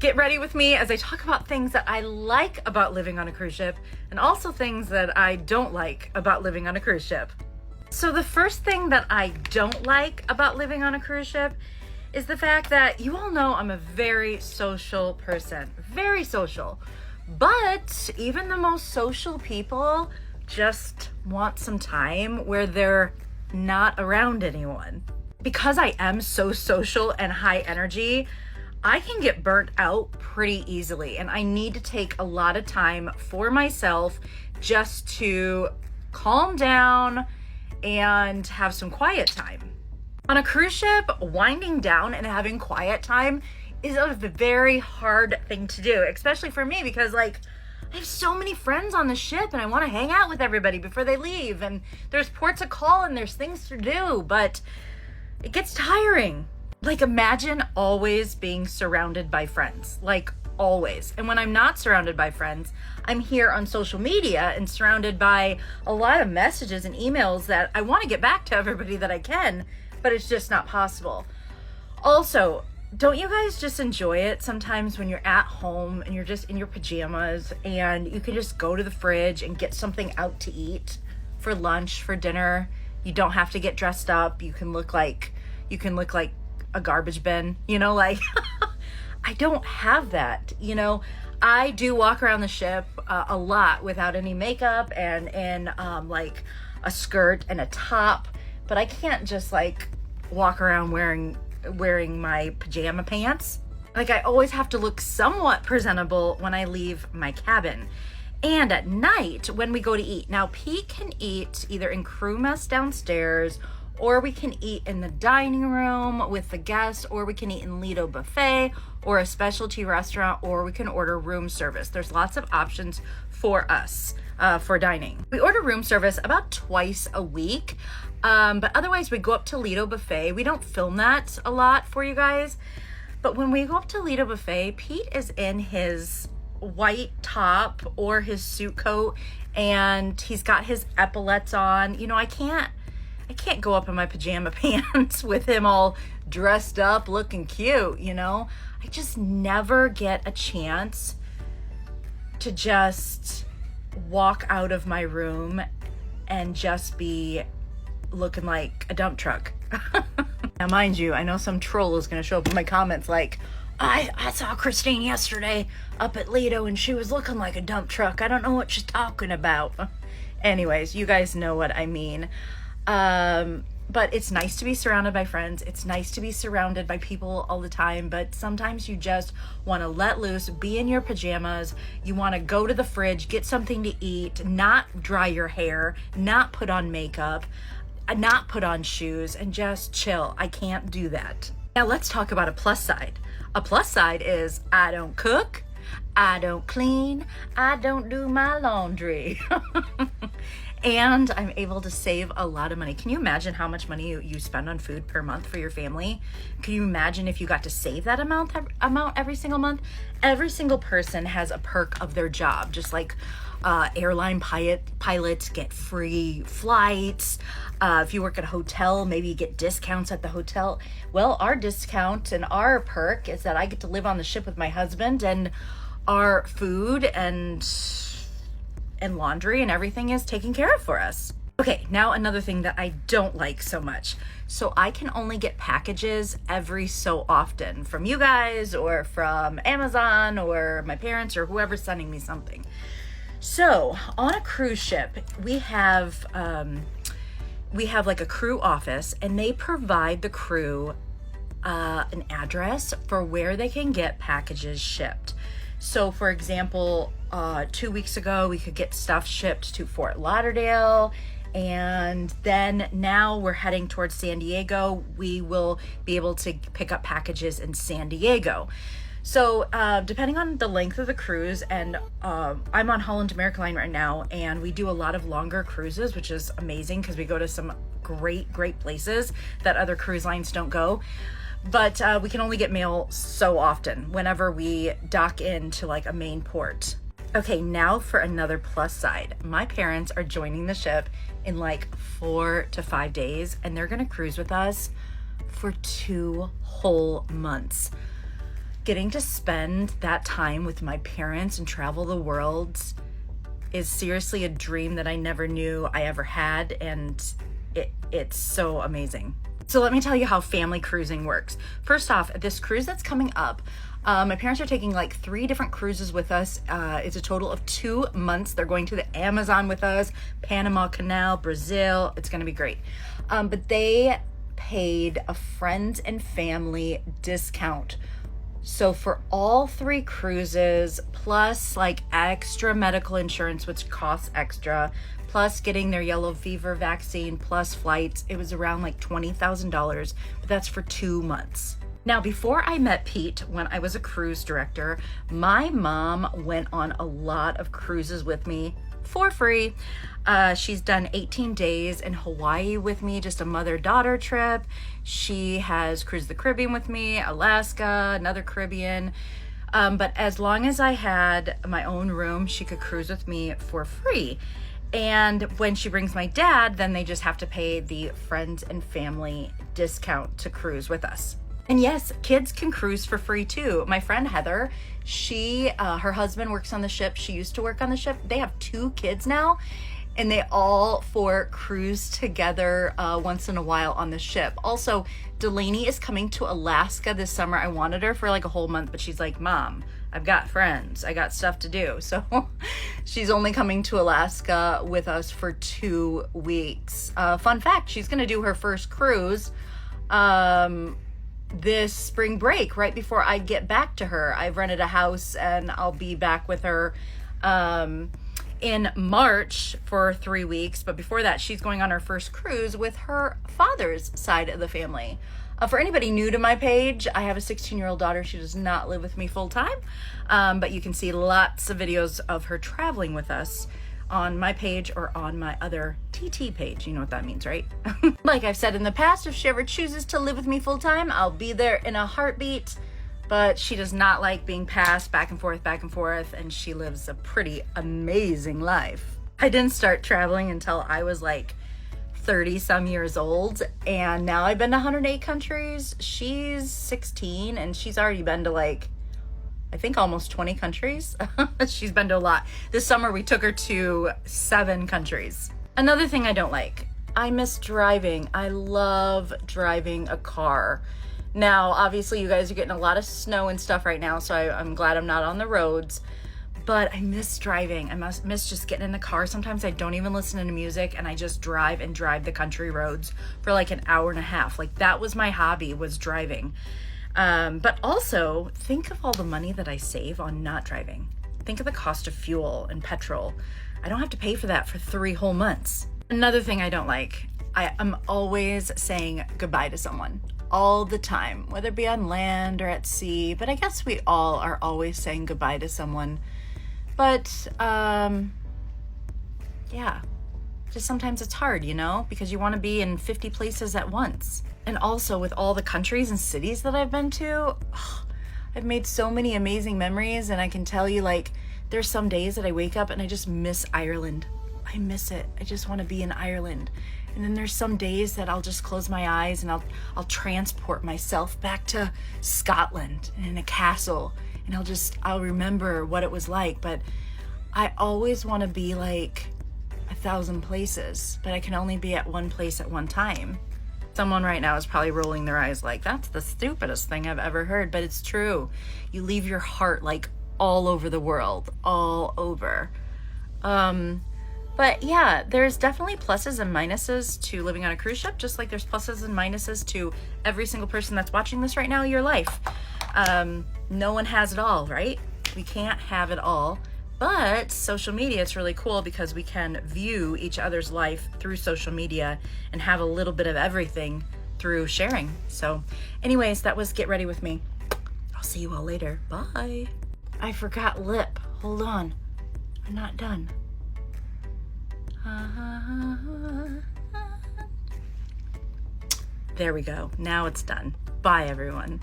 Get ready with me as I talk about things that I like about living on a cruise ship and also things that I don't like about living on a cruise ship. So the first thing that I don't like about living on a cruise ship is the fact that you all know I'm a very social person, very social. But even the most social people just want some time where they're not around anyone. Because I am so social and high energy, I can get burnt out pretty easily, and I need to take a lot of time for myself just to calm down and have some quiet time. On a cruise ship, winding down and having quiet time is a very hard thing to do, especially for me because I have so many friends on the ship and I want to hang out with everybody before they leave, and there's ports of call and there's things to do, but it gets tiring. Imagine always being surrounded by friends, always. And when I'm not surrounded by friends, I'm here on social media and surrounded by a lot of messages and emails that I want to get back to everybody that I can, but it's just not possible. Also, don't you guys just enjoy it sometimes when you're at home and you're just in your pajamas and you can just go to the fridge and get something out to eat for lunch, for dinner? You don't have to get dressed up. You can look like a garbage bin, I don't have that. I do walk around the ship a lot without any makeup and in a skirt and a top, but I can't just walk around wearing my pajama pants. I always have to look somewhat presentable when I leave my cabin. And at night when we go to eat. Now Pete can eat either in crew mess downstairs, or we can eat in the dining room with the guests, or we can eat in Lido Buffet or a specialty restaurant, or we can order room service. There's lots of options for us for dining. We order room service about twice a week, but otherwise we go up to Lido Buffet. We don't film that a lot for you guys, but when we go up to Lido Buffet, Pete is in his white top or his suit coat and he's got his epaulets on. I can't go up in my pajama pants with him all dressed up looking cute. I just never get a chance to just walk out of my room and just be looking like a dump truck. Now mind you, I know some troll is going to show up in my comments I saw Christine yesterday up at Lido and she was looking like a dump truck. I don't know what she's talking about. Anyways, you guys know what I mean. But it's nice to be surrounded by friends. It's nice to be surrounded by people all the time, but sometimes you just want to let loose, be in your pajamas. You want to go to the fridge, get something to eat, not dry your hair, not put on makeup, not put on shoes, and just chill. I can't do that. Now let's talk about a plus side. A plus side is I don't cook, I don't clean, I don't do my laundry. And I'm able to save a lot of money. Can you imagine how much money you spend on food per month for your family? Can you imagine if you got to save that amount every single month? Every single person has a perk of their job, just like airline pilots get free flights. If you work at a hotel, maybe you get discounts at the hotel. Well, our discount and our perk is that I get to live on the ship with my husband, and our food and laundry and everything is taken care of for us. Okay, now another thing that I don't like so much. So I can only get packages every so often from you guys or from Amazon or my parents or whoever's sending me something. So on a cruise ship, we have a crew office, and they provide the crew an address for where they can get packages shipped. So for example, 2 weeks ago, we could get stuff shipped to Fort Lauderdale, and then now we're heading towards San Diego. We will be able to pick up packages in San Diego. So depending on the length of the cruise, and I'm on Holland America Line right now, and we do a lot of longer cruises, which is amazing because we go to some great places that other cruise lines don't go. But we can only get mail so often whenever we dock into a main port. Okay, now for another plus side. My parents are joining the ship in 4 to 5 days, and they're gonna cruise with us for 2 whole months. Getting to spend that time with my parents and travel the world is seriously a dream that I never knew I ever had, and it's so amazing. So let me tell you how family cruising works. First off, this cruise that's coming up, my parents are taking like 3 different cruises with us. It's a total of 2 months. They're going to the Amazon with us, Panama Canal, Brazil. It's gonna be great. But they paid a friends and family discount. So for all 3 cruises, plus like extra medical insurance, which costs extra, plus getting their yellow fever vaccine, plus flights, it was around like $20,000, but that's for 2 months. Now, before I met Pete, when I was a cruise director, my mom went on a lot of cruises with me for free. She's done 18 days in Hawaii with me, just a mother-daughter trip. She has cruised the Caribbean with me, Alaska, another Caribbean. But as long as I had my own room, she could cruise with me for free. And when she brings my dad, then they just have to pay the friends and family discount to cruise with us. And yes, kids can cruise for free too. My friend Heather, her husband works on the ship. She used to work on the ship. They have 2 kids now, and they all 4 cruise together once in a while on the ship. Also, Delaney is coming to Alaska this summer. I wanted her for like a whole month, but she's like, Mom, I've got friends. I got stuff to do. So she's only coming to Alaska with us for 2 weeks. Fun fact, she's going to do her first cruise this spring break, right before I get back to her. I've rented a house and I'll be back with her in March for 3 weeks. But before that, she's going on her first cruise with her father's side of the family. For anybody new to my page, I have a 16-year-old daughter. She does not live with me full time, but you can see lots of videos of her traveling with us on my page or on my other TT page. You know what that means, right? Like I've said in the past, if she ever chooses to live with me full time, I'll be there in a heartbeat. But she does not like being passed back and forth, and she lives a pretty amazing life. I didn't start traveling until I was like 30 some years old, and now I've been to 108 countries. She's 16 and she's already been to like, I think almost 20 countries. She's been to a lot. This summer we took her to 7 countries. Another thing I don't like, I miss driving. I love driving a car. Now, obviously you guys are getting a lot of snow and stuff right now, so I'm glad I'm not on the roads, but I miss driving. I miss just getting in the car. Sometimes I don't even listen to music and I just drive the country roads for like an hour and a half. Like that was my hobby, was driving. But also think of all the money that I save on not driving. Think of the cost of fuel and petrol. I don't have to pay for that for 3 whole months. Another thing I don't like, I'm always saying goodbye to someone all the time, whether it be on land or at sea, but I guess we all are always saying goodbye to someone. But, yeah, just sometimes it's hard, you know, because you want to be in 50 places at once. And also with all the countries and cities that I've been to, I've made so many amazing memories, and I can tell you, like, there's some days that I wake up and I just miss Ireland. I miss it. I just want to be in Ireland. And then there's some days that I'll just close my eyes and I'll transport myself back to Scotland and in a castle, and I'll remember what it was like. But I always want to be like 1,000 places, but I can only be at one place at one time. Someone right now is probably rolling their eyes like, that's the stupidest thing I've ever heard, but it's true. You leave your heart like all over the world, all over. But yeah, there's definitely pluses and minuses to living on a cruise ship, just like there's pluses and minuses to every single person that's watching this right now, your life. No one has it all, right? We can't have it all. But social media, it's really cool because we can view each other's life through social media and have a little bit of everything through sharing. So anyways, that was Get Ready With Me. I'll see you all later. Bye. I forgot lip. Hold on. I'm not done. There we go. Now it's done. Bye, everyone.